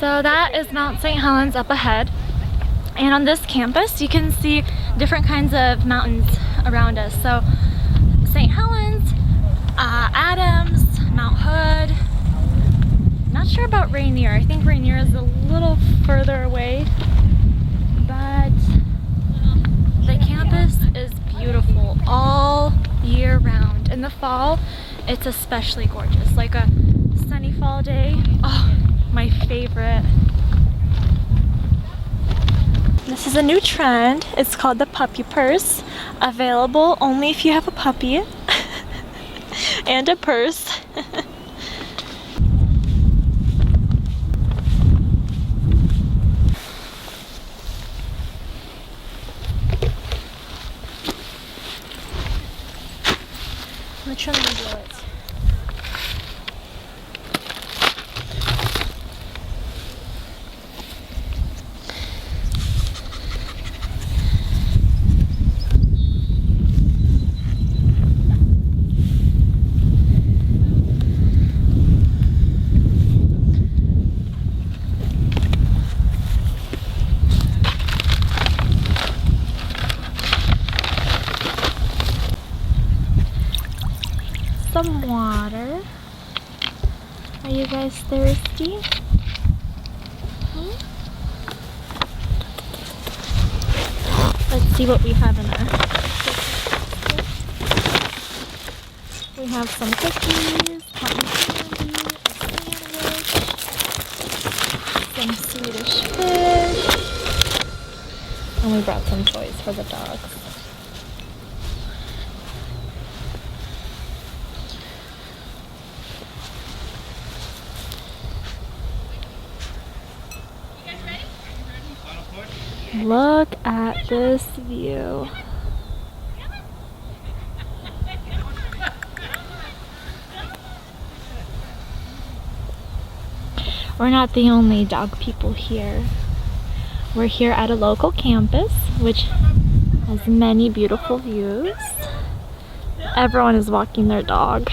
So that is Mount St. Helens up ahead. And on this campus, you can see different kinds of mountains around us. So St. Helens, Adams, Mount Hood. Not sure about Rainier. I think Rainier is a little further away. But the campus is beautiful all year round. In the fall, it's especially gorgeous. Like a sunny fall day. Oh, my favorite. This is a new trend. It's called the puppy purse. Available only if you have a puppy and a purse. Which one will do it? Some water. Are you guys thirsty? Let's see what we have in our. We have some cookies, cotton candy, a sandwich, some Swedish fish, and we brought some toys for the dogs. Look at this view. We're not the only dog people here. We're here at a local campus, which has many beautiful views. Everyone is walking their dog.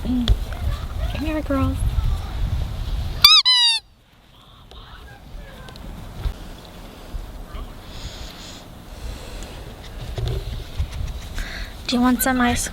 Come here, girls. Do you want some ice?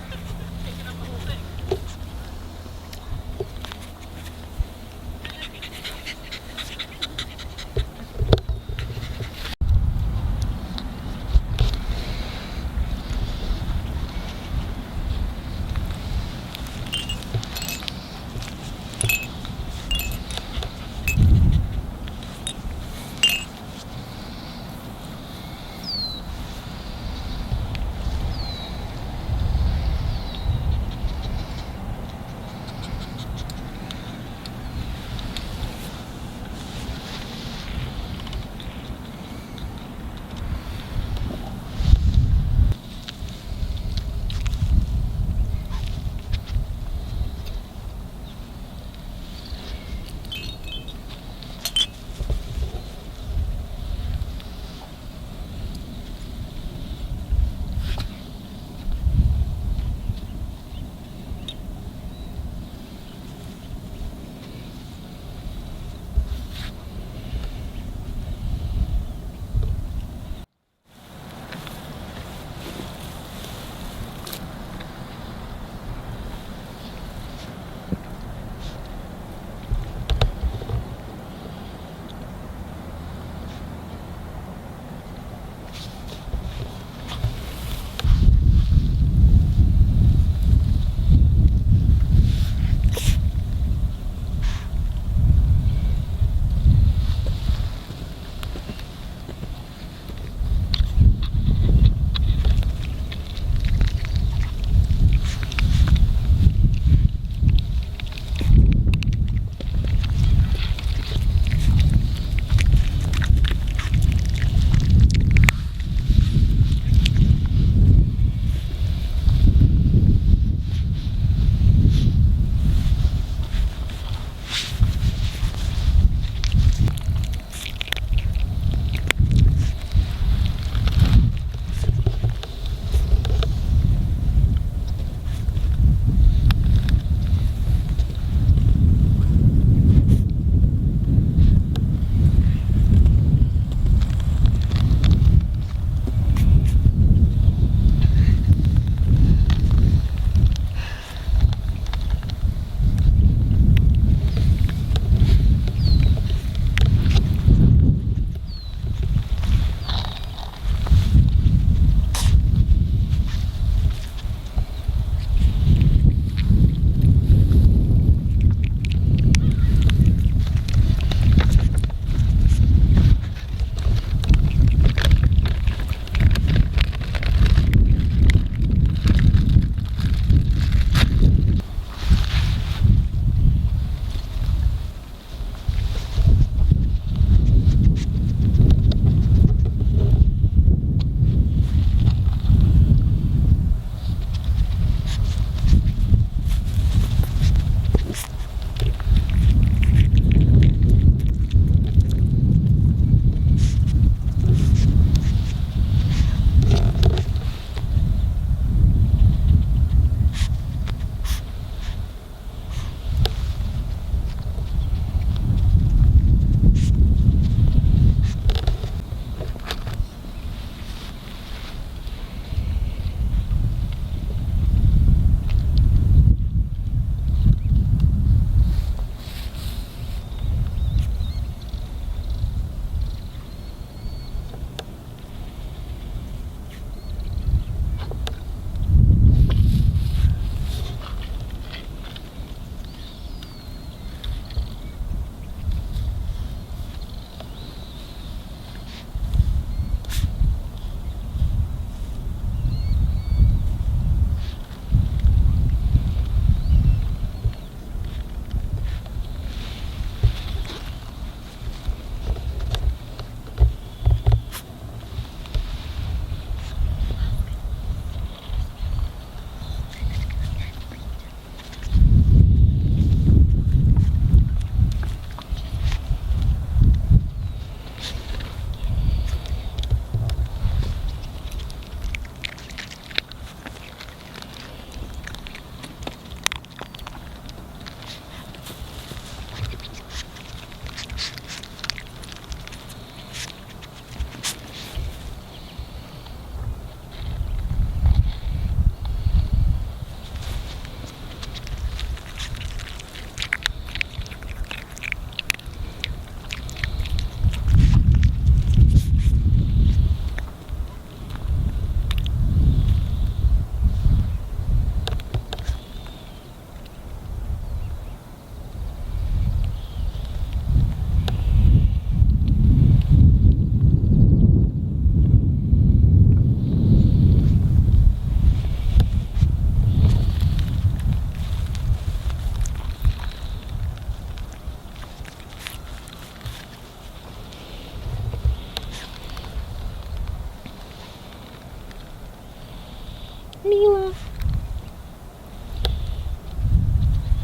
Mila.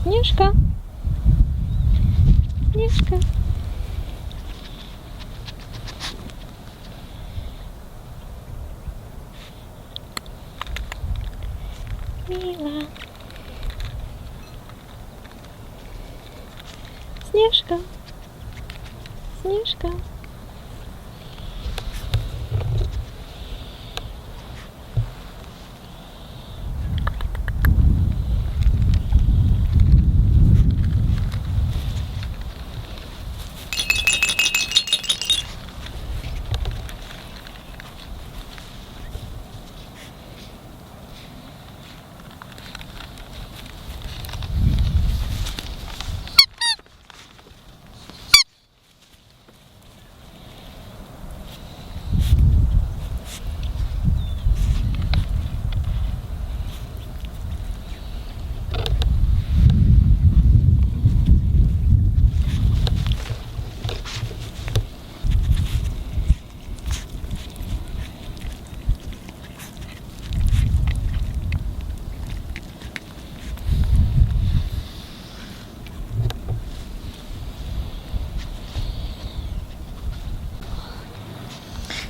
Agnieszka. Agnieszka. Mila. Śnieżka. Śnieżka.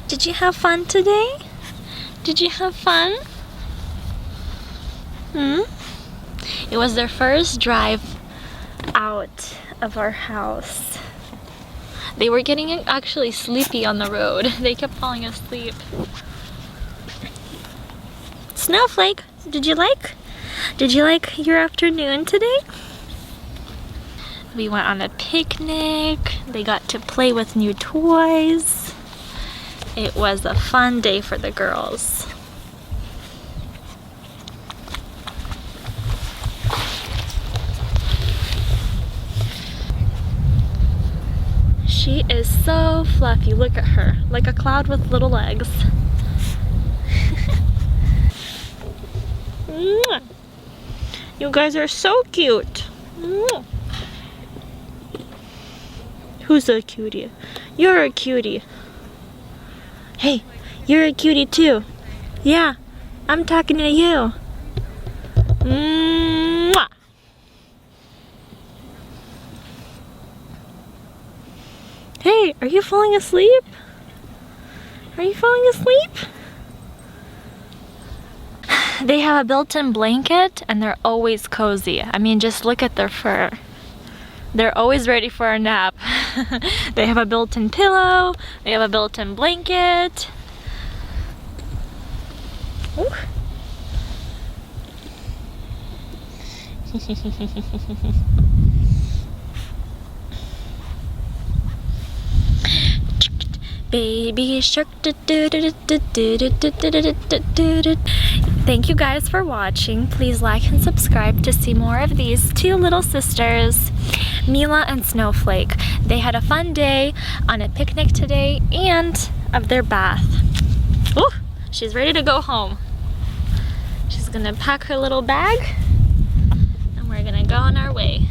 Did you have fun today? Did you have fun? It was their first drive out of our house. They were getting actually sleepy on the road. They kept falling asleep. Snowflake, did you like your afternoon today? We went on a picnic. They got to play with new toys. It was a fun day for the girls. She is so fluffy. Look at her, like a cloud with little legs. You guys are so cute. Who's a cutie? You're a cutie. Hey, you're a cutie too. Yeah, I'm talking to you. Mwah. Hey, are you falling asleep? Are you falling asleep? They have a built-in blanket and they're always cozy. I mean, just look at their fur. They're always ready for a nap. They have a built-in pillow. They have a built-in blanket. Ooh. Baby shark. Thank you guys for watching. Please like and subscribe to see more of these two little sisters, Mila and Snowflake. They had a fun day on a picnic today and of their bath. Ooh, she's ready to go home. She's gonna pack her little bag and we're gonna go on our way.